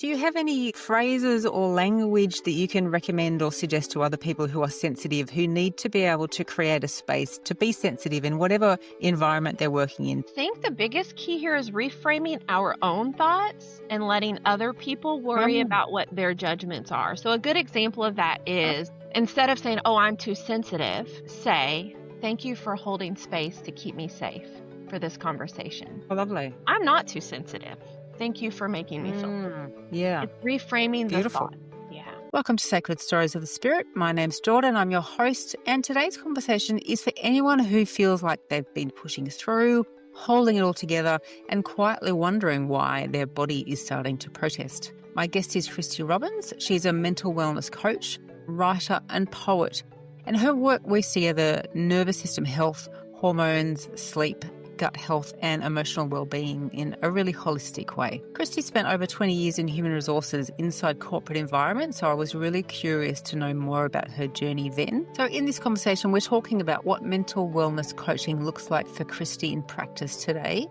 Do you have any phrases or language that you can recommend or suggest to other people who are sensitive, who need to be able to create a space to be sensitive in whatever environment they're working in? I think the biggest key here is reframing our own thoughts and letting other people worry Mm. about what their judgments are. So, a good example of that is instead of saying, "Oh, I'm too sensitive," say, "Thank you for holding space to keep me safe for this conversation. Oh, lovely. I'm not too sensitive. Thank you for making me feel." Yeah, It's reframing the beautiful. thought. Yeah. Welcome to Sacred Stories of the Spirit. My name's Jordan. I'm your host, and today's conversation is for anyone who feels like they've been pushing through, holding it all together, and quietly wondering why their body is starting to protest. My guest is Cristie Robbins. She's a mental wellness coach, writer, and poet. And her work weaves together nervous system health, hormones, sleep, gut health, and emotional well-being in a really holistic way. Cristie spent over 20 years in human resources inside corporate environments, so I was really curious to know more about her journey then. So in this conversation, we're talking about what mental wellness coaching looks like for Cristie in practice today,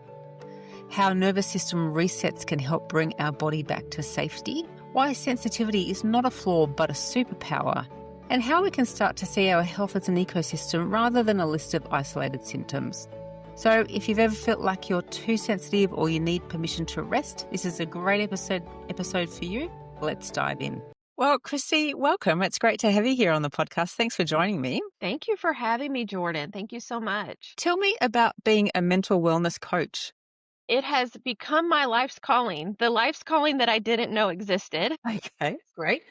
how nervous system resets can help bring our body back to safety, why sensitivity is not a flaw but a superpower, and how we can start to see our health as an ecosystem rather than a list of isolated symptoms. So if you've ever felt like you're too sensitive or you need permission to rest, this is a great episode for you. Let's dive in. Well, Cristie, welcome. It's great to have you here on the podcast. Thanks for joining me. Thank you for having me, Jordan. Thank you so much. Tell me about being a mental wellness coach. It has become my life's calling, the life's calling that I didn't know existed. Okay, great.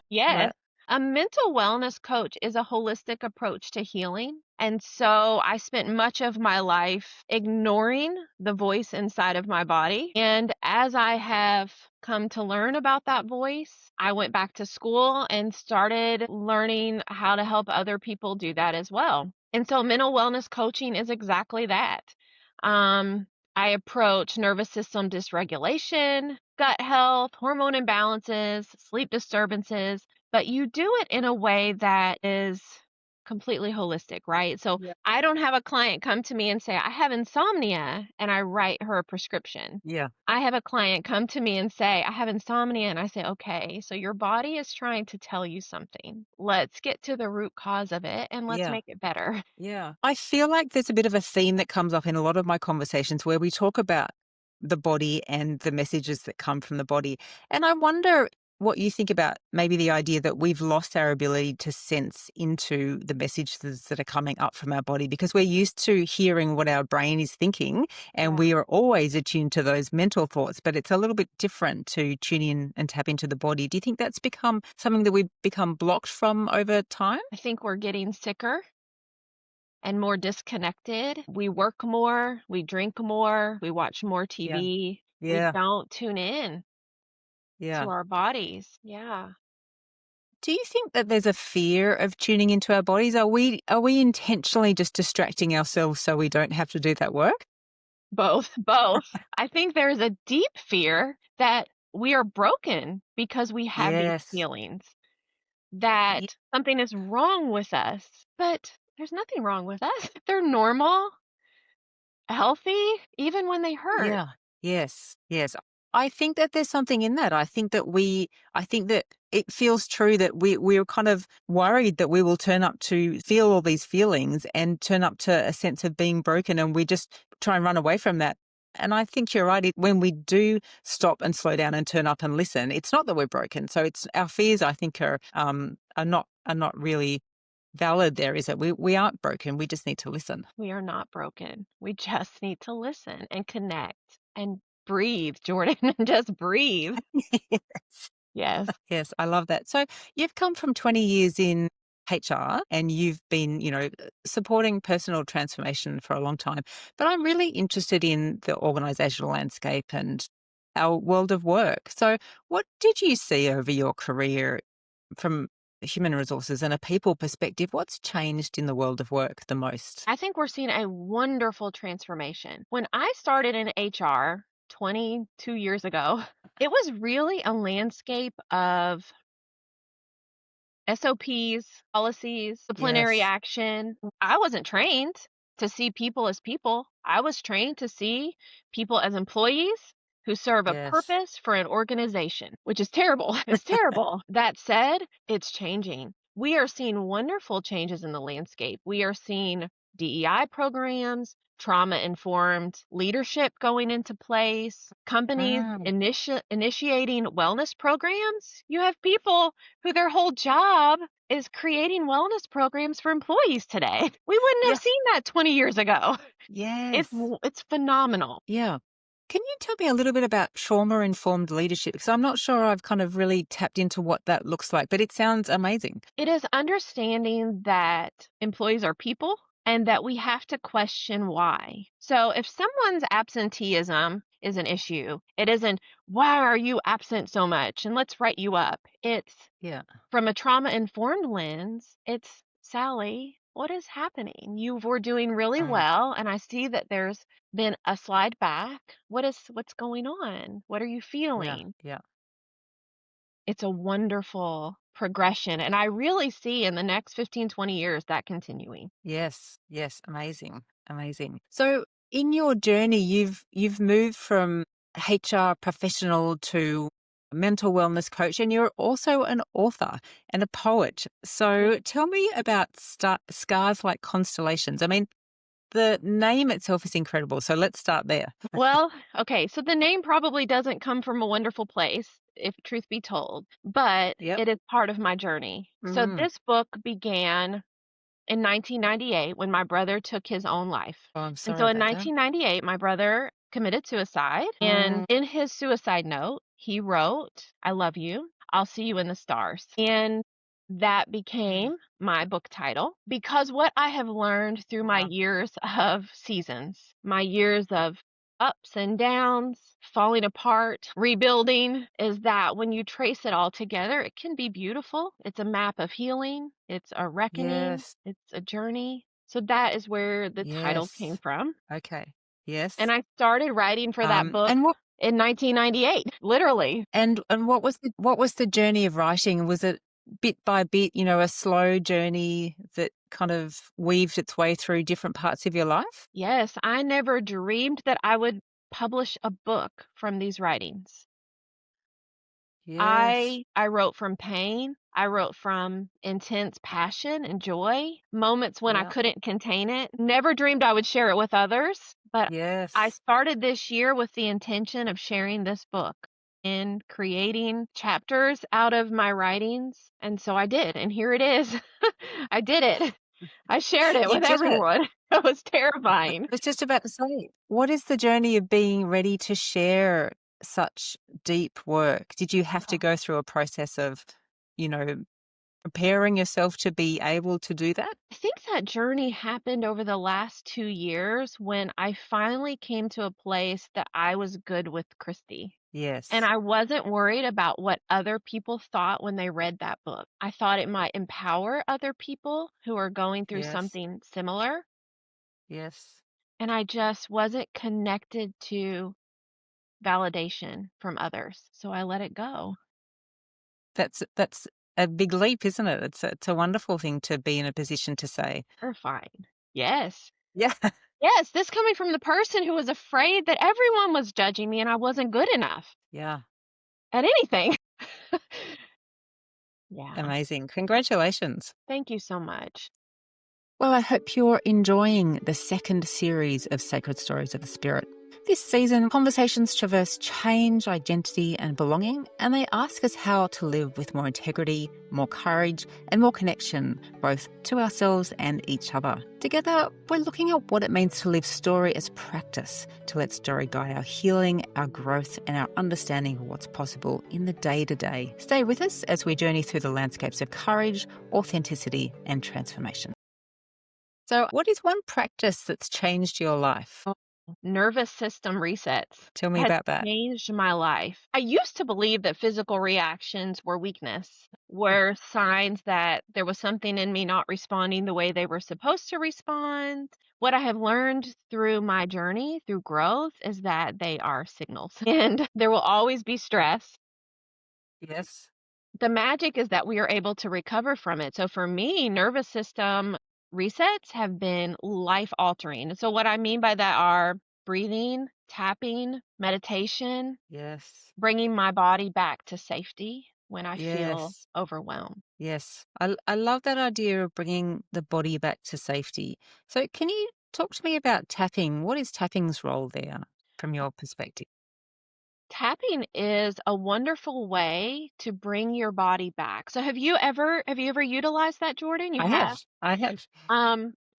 Yes. Right. A mental wellness coach is a holistic approach to healing. And so I spent much of my life ignoring the voice inside of my body. And as I have come to learn about that voice, I went back to school and started learning how to help other people do that as well. And so mental wellness coaching is exactly that. I approach nervous system dysregulation, gut health, hormone imbalances, sleep disturbances, but you do it in a way that is completely holistic, right? So Yeah. I don't have a client come to me and say, "I have insomnia," and I write her a prescription. Yeah. I have a client come to me and say, "I have insomnia," and I say, "Okay, so your body is trying to tell you something. Let's get to the root cause of it and let's Yeah. make it better." Yeah. I feel like there's a bit of a theme that comes up in a lot of my conversations where we talk about the body and the messages that come from the body. And I wonder what you think about maybe the idea that we've lost our ability to sense into the messages that are coming up from our body because we're used to hearing what our brain is thinking and Yeah. we are always attuned to those mental thoughts, but it's a little bit different to tune in and tap into the body. Do you think that's become something that we've become blocked from over time? I think we're getting sicker and more disconnected. We work more, we drink more, we watch more Yeah. TV. We Yeah. don't tune in Yeah. to our bodies. Yeah. Do you think that there's a fear of tuning into our bodies? Are we intentionally just distracting ourselves so we don't have to do that work? Both, both. I think there's a deep fear that we are broken because we have these Yes. feelings, that Ye something is wrong with us. But there's nothing wrong with us. They're normal, healthy, even when they hurt. Yeah. Yes. Yes. I think that there's something in that. I think that it feels true that we're kind of worried that we will turn up to feel all these feelings and turn up to a sense of being broken, and we just try and run away from that. And I think you're right. When we do stop and slow down and turn up and listen, it's not that we're broken. So it's our fears, I think, are not really valid there, is it? We aren't broken. We just need to listen. We are not broken. We just need to listen and connect and breathe, Jordan, and just breathe. Yes. Yes. Yes, I love that. So you've come from 20 years in HR and you've been, supporting personal transformation for a long time. But I'm really interested in the organizational landscape and our world of work. So what did you see over your career from human resources and a people perspective? What's changed in the world of work the most? I think we're seeing a wonderful transformation. When I started in HR 22 years ago, it was really a landscape of SOPs, policies, disciplinary Yes. action. I wasn't trained to see people as people. I was trained to see people as employees who serve a Yes. purpose for an organization, which is terrible. It's terrible. That said, it's changing. We are seeing wonderful changes in the landscape. We are seeing DEI programs, trauma-informed leadership going into place, companies Mm. initiating wellness programs. You have people who their whole job is creating wellness programs for employees today. We wouldn't have Yeah. seen that 20 years ago. Yes. It's phenomenal. Yeah. Can you tell me a little bit about trauma-informed leadership? Because I'm not sure I've kind of really tapped into what that looks like, but it sounds amazing. It is understanding that employees are people and that we have to question why. So if someone's absenteeism is an issue, it isn't, why are you absent so much? And let's write you up. It's Yeah. from a trauma-informed lens, it's Sally, what is happening? You were doing really Mm. well, and I see that there's been a slide back. What's going on? What are you Yeah. feeling? Yeah. It's a wonderful progression, and I really see in the next 15, 20 years that continuing. Yes. Yes. Amazing. Amazing. So in your journey, you've moved from HR professional to mental wellness coach, and you're also an author and a poet. Yeah. So tell me about Scars Like Constellations. I mean, the name itself is incredible. So let's start there. Well, okay, so the name probably doesn't come from a wonderful place, if truth be told, but Yep. it is part of my journey. So Mm. this book began in 1998 when my brother took his own life. Oh, I'm And sorry so in about that. 1998, my brother committed suicide. Mm. And in his suicide note, he wrote, I love you. I'll see you in the stars. And that became my book title because what I have learned through my Wow. years of seasons, my years of ups and downs, falling apart, rebuilding, is that when you trace it all together, it can be beautiful. It's a map of healing, it's a reckoning, Yes. it's a journey. So that is where the title came Yes. from. Okay. And Yes. I started writing for that book And what in 1998, literally. and what was the journey of writing? Was it bit by bit, a slow journey that kind of weaved its way through different parts of your life? Yes, I never dreamed that I would publish a book from these writings. Yes. I wrote from pain. I wrote from intense passion and joy, moments when I Yeah. couldn't contain it. Never dreamed I would share it with others, but I Yes. started this year with the intention of sharing this book and creating chapters out of my writings. And so I did, and here it is. I did it. I shared it You with did it. everyone. It was I terrifying. was just about to say, what is the journey of being ready to share such deep work? Did you have to go through a process of, you know, preparing yourself to be able to do that? I think that journey happened over the last 2 years when I finally came to a place that I was good with Cristie. And Yes. I wasn't worried about what other people thought when they read that book. I thought it might empower other people who are going through Yes. something similar. Yes. And I just wasn't connected to validation from others. So I let it go. That's a big leap, isn't it? It's a wonderful thing to be in a position to say. Terrifying. Yes. Yeah. Yes. This coming from the person who was afraid that everyone was judging me and I wasn't good enough Yeah. at anything. Yeah. Amazing. Congratulations. Thank you so much. Well, I hope you're enjoying the second series of Sacred Stories of the Spirit. This season, conversations traverse change, identity, and belonging, and they ask us how to live with more integrity, more courage, and more connection, both to ourselves and each other. Together, we're looking at what it means to live story as practice, to let story guide our healing, our growth, and our understanding of what's possible in the day-to-day. Stay with us as we journey through the landscapes of courage, authenticity, and transformation. So, what is one practice that's changed your life? Nervous system resets Tell me has about that. changed my life. I used to believe that physical reactions were weakness, were signs that there was something in me not responding the way they were supposed to respond. What I have learned through my journey, through growth, is that they are signals. And there will always be stress. Yes. The magic is that we are able to recover from it. So for me, nervous system resets have been life altering. And so what I mean by that are breathing tapping, meditation, Yes. bringing my body back to safety when I feel Yes. overwhelmed. Yes. I love that idea of bringing the body back to safety. So, can you talk to me about tapping? What is tapping's role there from your perspective? Tapping is a wonderful way to bring your body back. So have you ever utilized that, Jordan? You I have. have? I have.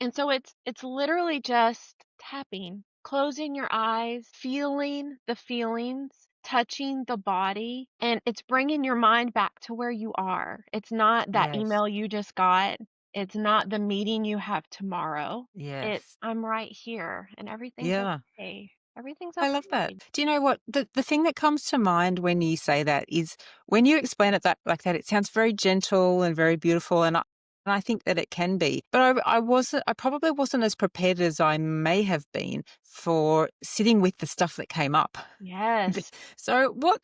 And so it's literally just tapping, closing your eyes, feeling the feelings, touching the body, and it's bringing your mind back to where you are. It's not that Yes. email you just got. It's not the meeting you have tomorrow. It's Yes. I'm right here and everything's Yeah. okay. Everything's I love that. okay. Do you know what the thing that comes to mind when you say that is when you explain it that like that, it sounds very gentle and very beautiful, and I think that it can be. But I probably wasn't as prepared as I may have been for sitting with the stuff that came up. Yes. So what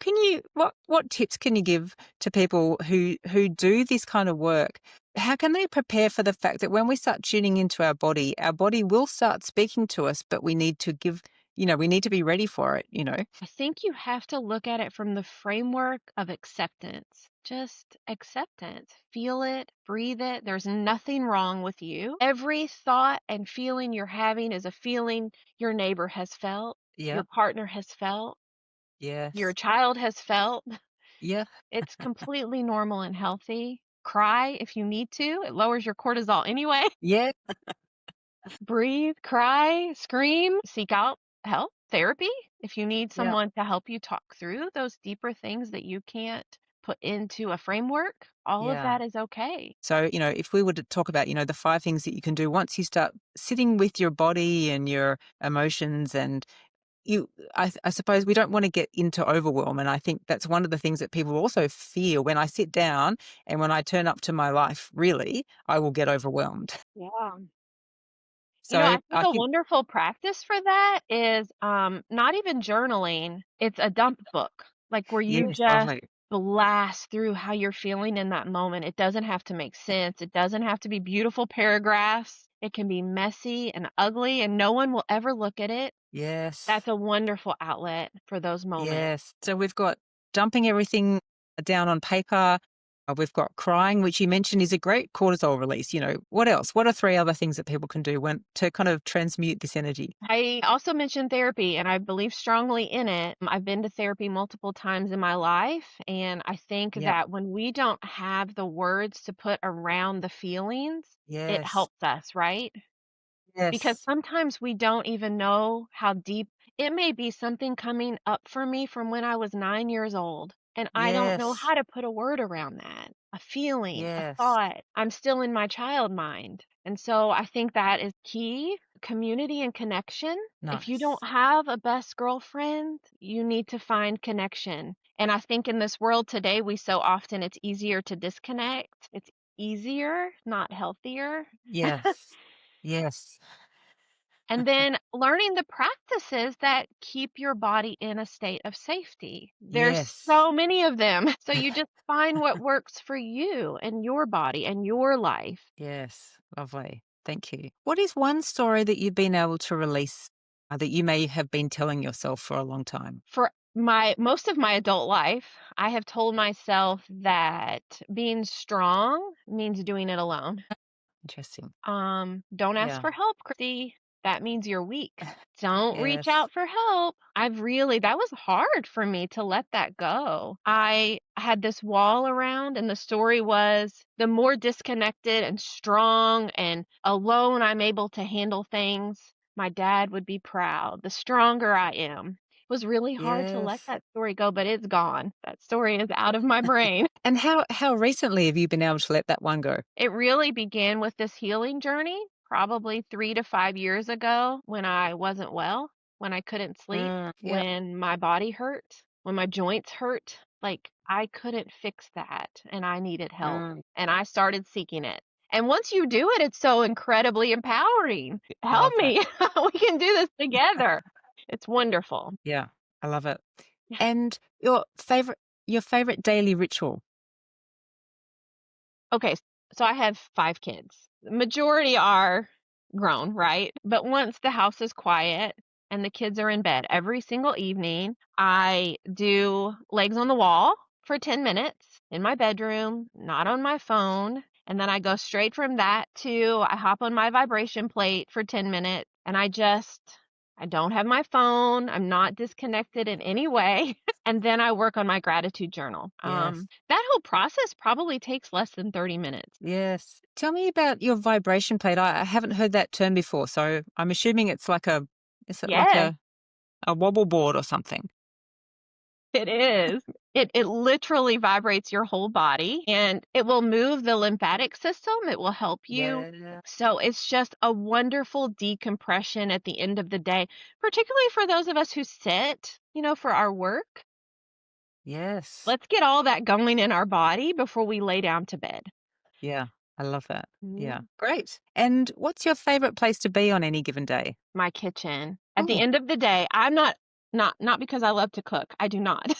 tips can you give to people who do this kind of work? How can they prepare for the fact that when we start tuning into our body will start speaking to us, but we need to we need to be ready for it. I think you have to look at it from the framework of acceptance. Just acceptance. Feel it, breathe it. There's nothing wrong with you. Every thought and feeling you're having is a feeling your neighbor has felt, Yeah. your partner has felt, your Yes. child has felt. Yeah. It's completely normal and healthy. Cry if you need to. It lowers your cortisol anyway. Yeah. Breathe, cry, scream, seek out help, therapy, if you need Yeah. someone to help you talk through those deeper things that you can't put into a framework, all of Yeah. that is okay. So, if we were to talk about, the 5 things that you can do once you start sitting with your body and your emotions and I suppose we don't want to get into overwhelm, and I think that's one of the things that people also fear when I sit down and when I turn up to my life, really, I will get overwhelmed. Yeah. So, I think I a think wonderful practice for that is not even journaling, it's a dump book, like where you yes, just lovely. blast through how you're feeling in that moment. It doesn't have to make sense. It doesn't have to be beautiful paragraphs. It can be messy and ugly, and no one will ever look at it. Yes. That's a wonderful outlet for those moments. Yes. So we've got dumping everything down on paper. We've got crying, which you mentioned is a great cortisol release. What else? What are 3 other things that people can do when to kind of transmute this energy? I also mentioned therapy, and I believe strongly in it. I've been to therapy multiple times in my life, and I think Yeah. that when we don't have the words to put around the feelings, it Yes. helps us, right? Because Yes. sometimes we don't even know how deep it may be something coming up for me from when I was 9 years old, and I don't know Yes. how to put a word around that. A feeling, a Yes. thought. I'm still in my child mind. And so I think that is key, community and connection. If you don't Nice. have a best girlfriend, you need to find connection. And I think in this world today, we so often it's easier to disconnect. It's easier, not healthier. Yes. Yes. And then learning the practices that keep your body in a state of safety. There's Yes. so many of them. So you just find what works for you and your body and your life. Yes. Lovely. Thank you. What is one story that you've been able to release that you may have been telling yourself for a long time? For my most of my adult life, I have told myself that being strong means doing it alone. Interesting. Don't ask Yeah. for help, Christy. That means you're weak. Don't reach Yes. out for help. That was hard for me to let that go. I had this wall around, and the story was the more disconnected and strong and alone I'm able to handle things, my dad would be proud. The stronger I am. It was really hard to let Yes. that story go, but it's gone. That story is out of my brain. And how recently have you been able to let that one go? It really began with this healing journey probably 3 to 5 years ago when I wasn't well, when I couldn't sleep, Yeah. when my body hurt, when my joints hurt. Like, I couldn't fix that, and I needed help, Mm. and I started seeking it. And once you do it, it's so incredibly empowering. I "Help love that. me. We can do this together." It's wonderful. Yeah. I love it. And your favorite daily ritual? Okay, so I have 5 kids. The majority are grown, right? But once the house is quiet, and the kids are in bed. Every single evening, I do legs on the wall for 10 minutes in my bedroom, not on my phone. And then I go straight from that to I hop on my vibration plate for 10 minutes and I don't have my phone. I'm not disconnected in any way. And then I work on my gratitude journal. Yes. That whole process probably takes less than 30 minutes. Yes. Tell me about your vibration plate. I haven't heard that term before, so I'm assuming it's like is it like Yes. a wobble board or something? It is. It literally vibrates your whole body and it will move the lymphatic system. It will help you. Yeah. So it's just a wonderful decompression at the end of the day, particularly for those of us who sit, for our work. Yes. Let's get all that going in our body before we lay down to bed. Yeah. I love that. Yeah. Mhm. Great. And what's your favorite place to be on any given day? My kitchen. At the Oh, end of the day, I'm not because I love to cook. I do not.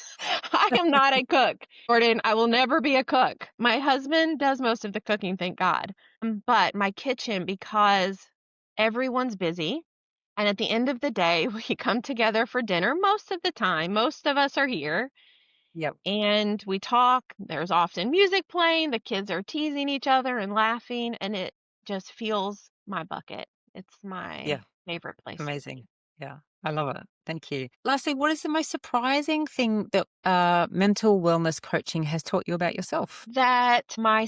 I am not a cook. Jordan, I will never be a cook. My husband does most of the cooking, thank God. But my kitchen, because everyone's busy, and at the end of the day, we come together for dinner most of the time. Most of us are here, yep. and we talk. There's often music playing. The kids are teasing each other and laughing, and it just fills my bucket. It's my Yeah. favorite place to be. Amazing. Yeah. I love it. Thank you. Lastly, what is the most surprising thing that mental wellness coaching has taught you about yourself? That my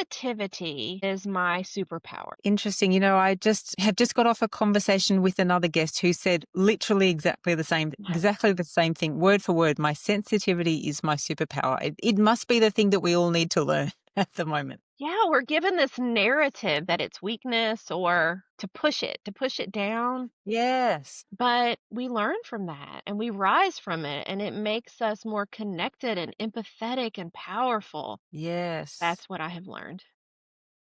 sensitivity is my superpower. Interesting. I just got off a conversation with another guest who said literally exactly the same thing, word for word. My sensitivity is my superpower. It must be the thing that we all need to learn at the moment. Yeah, we're given this narrative that it's weakness or to push it down, Yes. but we learn from that and we rise from it and it makes us more connected and empathetic and powerful. Yes. That's what I have learned.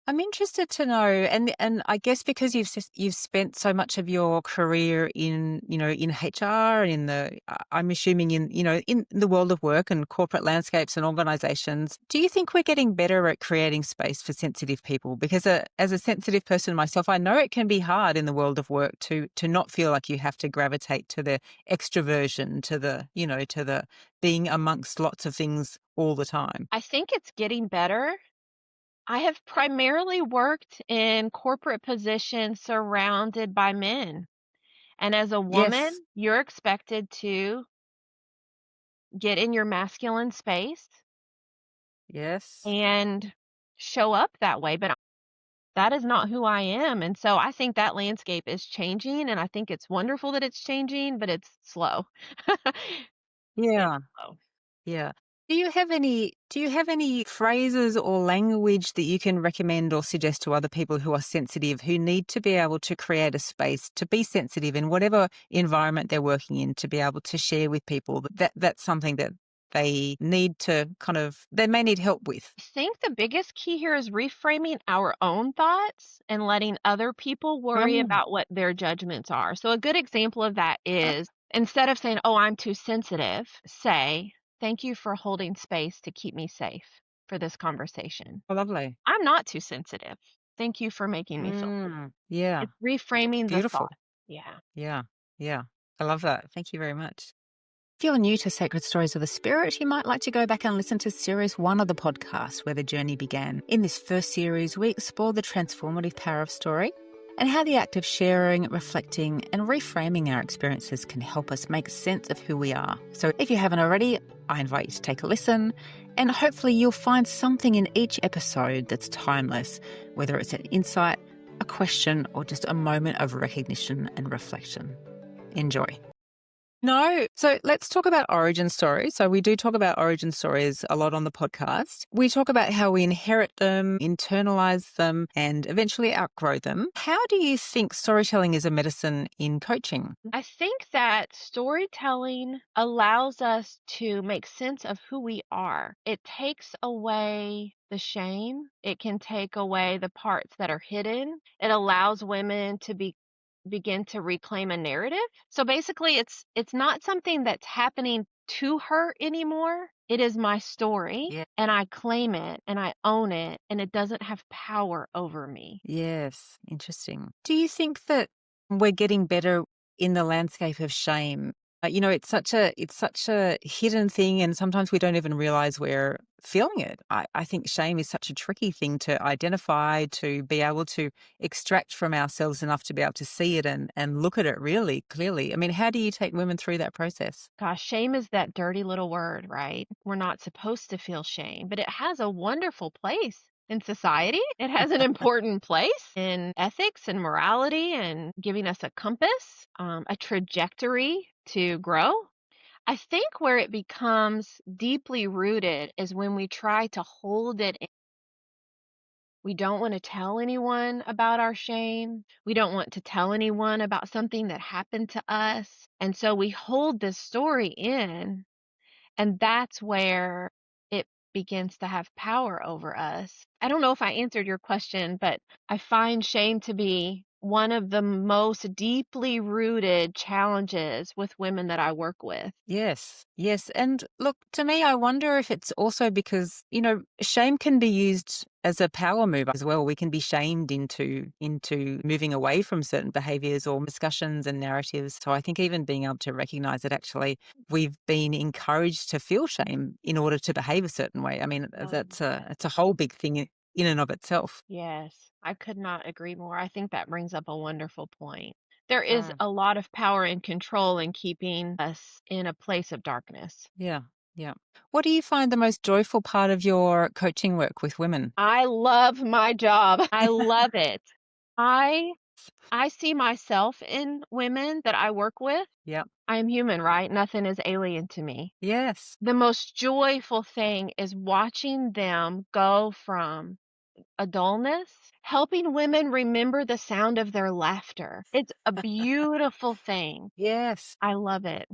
I'm interested to know, and I guess because you've spent so much of your career in HR and I'm assuming in the world of work and corporate landscapes and organizations. Do you think we're getting better at creating space for sensitive people? Because as a sensitive person myself, I know it can be hard in the world of work to not feel like you have to gravitate to the extroversion, to the being amongst lots of things all the time. I think it's getting better. I have primarily worked in corporate positions surrounded by men. And as a Yes. woman, you're expected to get in your masculine space Yes. and show up that way. But that is not who I am. And so I think that landscape is changing. And I think it's wonderful that it's changing, but it's slow. It's Yeah. slow. Yeah. Do you have any phrases or language that you can recommend or suggest to other people who are sensitive, who need to be able to create a space to be sensitive in whatever environment they're working in, to be able to share with people that's something that they may need help with? I think the biggest key here is reframing our own thoughts and letting other people worry Mm. about what their judgments are. So, a good example of that Oh, is instead of saying, "Oh, I'm too sensitive," say, "Thank you for holding space to keep me safe for this conversation. lovely. I'm not too sensitive. Thank you for making me feel safe." Yeah. It's reframing the Beautiful. thought. Yeah. Yeah. Yeah. I love that. Thank you very much. If you're new to Sacred Stories of the Spirit, you might like to go back and listen to Series 1 of the podcast, Where the Journey Began. In this first series, we explore the transformative power of story and how the act of sharing, reflecting, and reframing our experiences can help us make sense of who we are. So if you haven't already, I invite you to take a listen, and hopefully you'll find something in each episode that's timeless, whether it's an insight, a question, or just a moment of recognition and reflection. Enjoy. No. So let's talk about origin stories. So we do talk about origin stories a lot on the podcast. We talk about how we inherit them, internalize them, and eventually outgrow them. How do you think storytelling is a medicine in coaching? I think that storytelling allows us to make sense of who we are. It takes away the shame. It can take away the parts that are hidden. It allows women to begin to reclaim a narrative. So basically it's not something that's happening to her anymore. It is my story Yeah. and I claim it and I own it and it doesn't have power over me. Yes. Interesting. Do you think that we're getting better in the landscape of shame? It's such a hidden thing, and sometimes we don't even realize we're feeling it. I think shame is such a tricky thing to identify, to be able to extract from ourselves enough to be able to see it and look at it really clearly. I mean, how do you take women through that process? Gosh, shame is that dirty little word, right? We're not supposed to feel shame, but it has a wonderful place in society. It has an important place in ethics and morality and giving us a compass, a trajectory to grow. I think where it becomes deeply rooted is when we try to hold it in. We don't want to tell anyone about our shame. We don't want to tell anyone about something that happened to us. And so we hold this story in, and that's where it begins to have power over us. I don't know if I answered your question, but I find shame to be one of the most deeply rooted challenges with women that I work with. Yes, yes. And look, to me, I wonder if it's also because, shame can be used as a power move as well. We can be shamed into moving away from certain behaviors or discussions and narratives. So I think even being able to recognize that actually we've been encouraged to feel shame in order to behave a certain way. I mean, Oh, that's a yes. it's a whole big thing in and of itself. Yes, I could not agree more. I think that brings up a wonderful point. There is Ah, a lot of power and control in keeping us in a place of darkness. yeah, yeah. What do you find the most joyful part of your coaching work with women? I love my job. I love it. I I see myself in women that I work with. Yeah. I am human, right? Nothing is alien to me. Yes. The most joyful thing is watching them go from a dullness, helping women remember the sound of their laughter. It's a beautiful thing. Yes. I love it.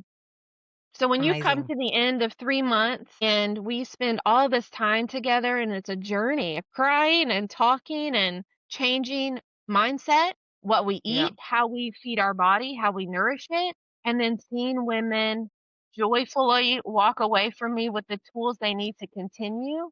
So when you come Amazing. to the end of 3 months and we spend all this time together and it's a journey of crying and talking and changing mindset, what we Yeah. eat, how we feed our body, how we nourish it, and then seeing women joyfully walk away from me with the tools they need to continue,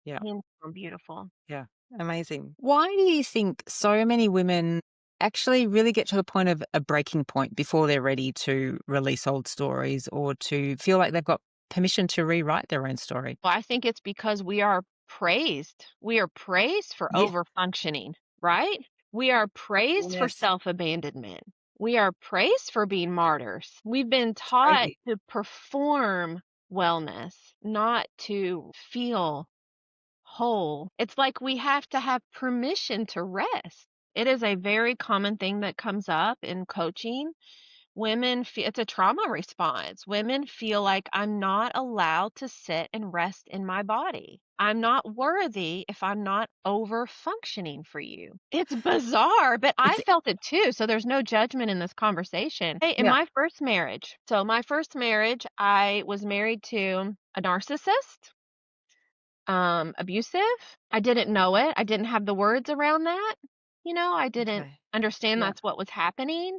Yeah. hands down beautiful. Yeah. Amazing. Why do you think so many women actually really get to the point of a breaking point before they're ready to release old stories or to feel like they've got permission to rewrite their own story? Well, I think it's because we are praised. We are praised for Yeah. over functioning, right? We are praised for Yes. self abandonment. We are praised for being martyrs. We've been It's taught crazy. to perform wellness, not to feel whole. It's like we have to have permission to rest. It is a very common thing that comes up in coaching. Women feel it's a trauma response. Women feel like I'm not allowed to sit and rest in my body. I'm not worthy if I'm not over functioning for you. It's bizarre, but I It's felt it too. So there's no judgment in this conversation. Hey, in yeah. my first marriage, I was married to a narcissist, abusive. I didn't know it. I didn't have the words around that. I didn't Okay. understand Yeah. that's what was happening. Yeah.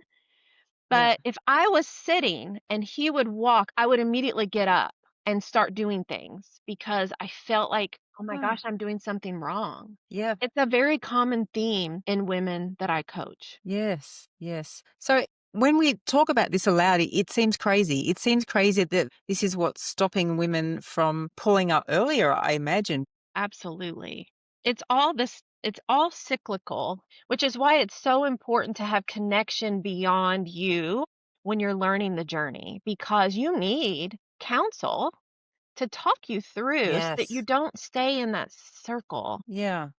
But if I was sitting and he would walk, I would immediately get up and start doing things because I felt like, "Oh my Oh, gosh, I'm doing something wrong." yeah. It's a very common theme in women that I coach. Yes. Yes. So when we talk about this aloud, it seems crazy. It seems crazy that this is what's stopping women from pulling up earlier, I imagine. Absolutely. It's all cyclical, which is why it's so important to have connection beyond you when you're learning the journey because you need counsel to talk you through so that you Yes. don't stay in that circle. Yeah.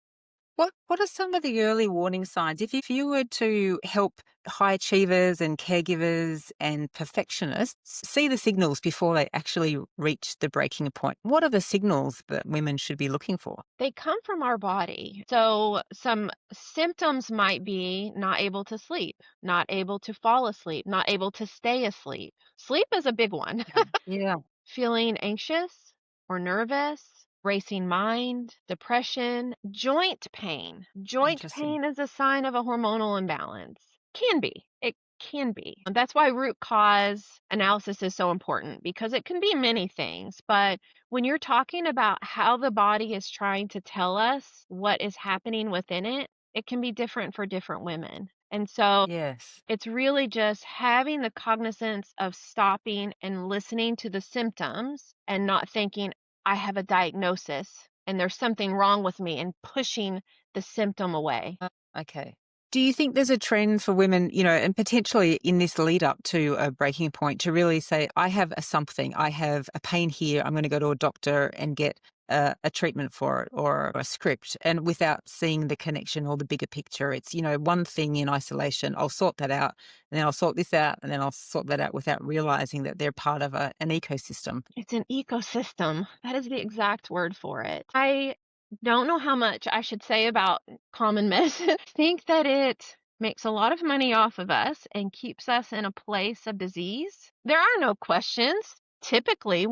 What are some of the early warning signs? If you were to help high achievers and caregivers and perfectionists see the signals before they actually reach the breaking point, what are the signals that women should be looking for? They come from our body. So some symptoms might be not able to sleep, not able to fall asleep, not able to stay asleep. Sleep is a big one. Yeah. Yeah. Feeling anxious or nervous, racing mind, depression, joint pain. Joint Interesting. pain is a sign of a hormonal imbalance. Can be. It can be. And that's why root cause analysis is so important because it can be many things. But when you're talking about how the body is trying to tell us what is happening within it, it can be different for different women. And so Yes. it's really just having the cognizance of stopping and listening to the symptoms and not thinking, I have a diagnosis and there's something wrong with me, and pushing the symptom away. Okay. Do you think there's a trend for women, and potentially in this lead up to a breaking point to really say, I have something, I have a pain here, I'm going to go to a doctor and get a treatment for it or a script, and without seeing the connection or the bigger picture? It's, one thing in isolation, I'll sort that out, and then I'll sort this out, and then I'll sort that out without realizing that they're part of an ecosystem. It's an ecosystem. That is the exact word for it. I don't know how much I should say about common medicine. Think that it makes a lot of money off of us and keeps us in a place of disease. There are no questions. Typically,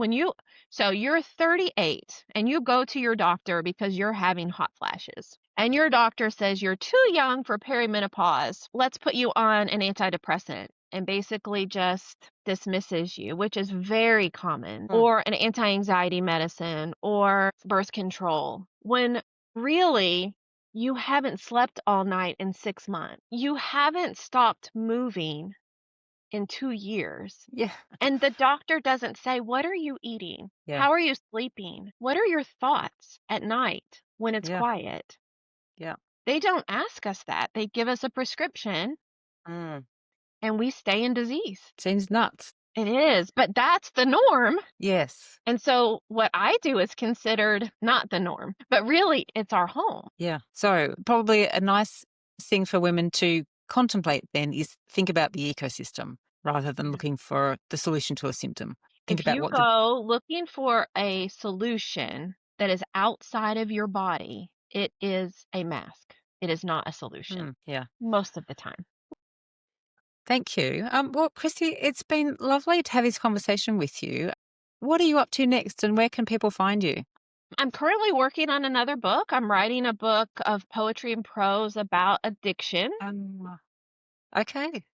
so you're 38 and you go to your doctor because you're having hot flashes, and your doctor says you're too young for perimenopause. Let's put you on an antidepressant, and basically just dismisses you, which is very common, Mm. or an anti-anxiety medicine or birth control, when really you haven't slept all night in 6 months. You haven't stopped moving in 2 years. Yeah. And the doctor doesn't say, what are you eating? Yeah. How are you sleeping? What are your thoughts at night when it's Yeah. quiet? Yeah. They don't ask us that. They give us a prescription Mm. and we stay in disease. Seems nuts. It is, but that's the norm. Yes. And so what I do is considered not the norm, but really it's our home. Yeah. So probably a nice thing for women to contemplate then is think about the ecosystem rather than looking for the solution to a symptom. Think If about you what the go looking for a solution that is outside of your body, it is a mask. It is not a solution yeah. most of the time. Thank you. Well, Cristie, it's been lovely to have this conversation with you. What are you up to next, and where can people find you? I'm currently working on another book. I'm writing a book of poetry and prose about addiction. Okay.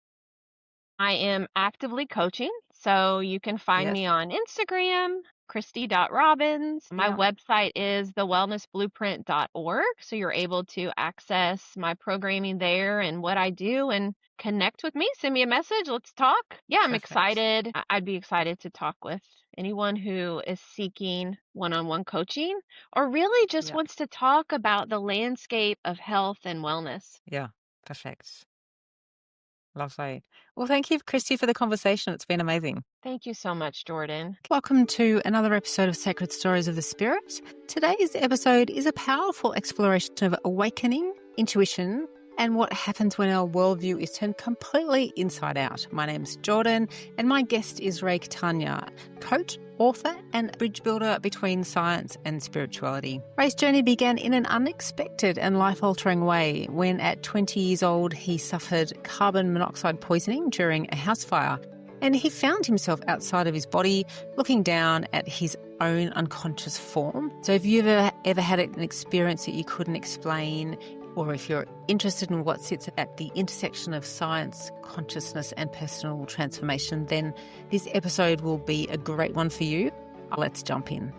I am actively coaching, so you can find Yes. me on Instagram, Cristie.Robbins. My Yeah. website is thewellnessblueprint.org, so you're able to access my programming there and what I do and connect with me. Send me a message. Let's talk. Yeah, I'm Perfect. excited. I'd be excited to talk with anyone who is seeking one-on-one coaching or really just Yeah. wants to talk about the landscape of health and wellness. Yeah. Perfect. Lovely. Well, thank you, Cristie, for the conversation. It's been amazing. Thank you so much, Jordan. Welcome to another episode of Sacred Stories of the Spirit. Today's episode is a powerful exploration of awakening, intuition, and what happens when our worldview is turned completely inside out. My name's Jordan, and my guest is Ray Catania, coach, author, and bridge builder between science and spirituality. Ray's journey began in an unexpected and life-altering way when, at 20 years old, he suffered carbon monoxide poisoning during a house fire. And he found himself outside of his body, looking down at his own unconscious form. So if you've ever had an experience that you couldn't explain, or if you're interested in what sits at the intersection of science, consciousness, and personal transformation, then this episode will be a great one for you. Let's jump in.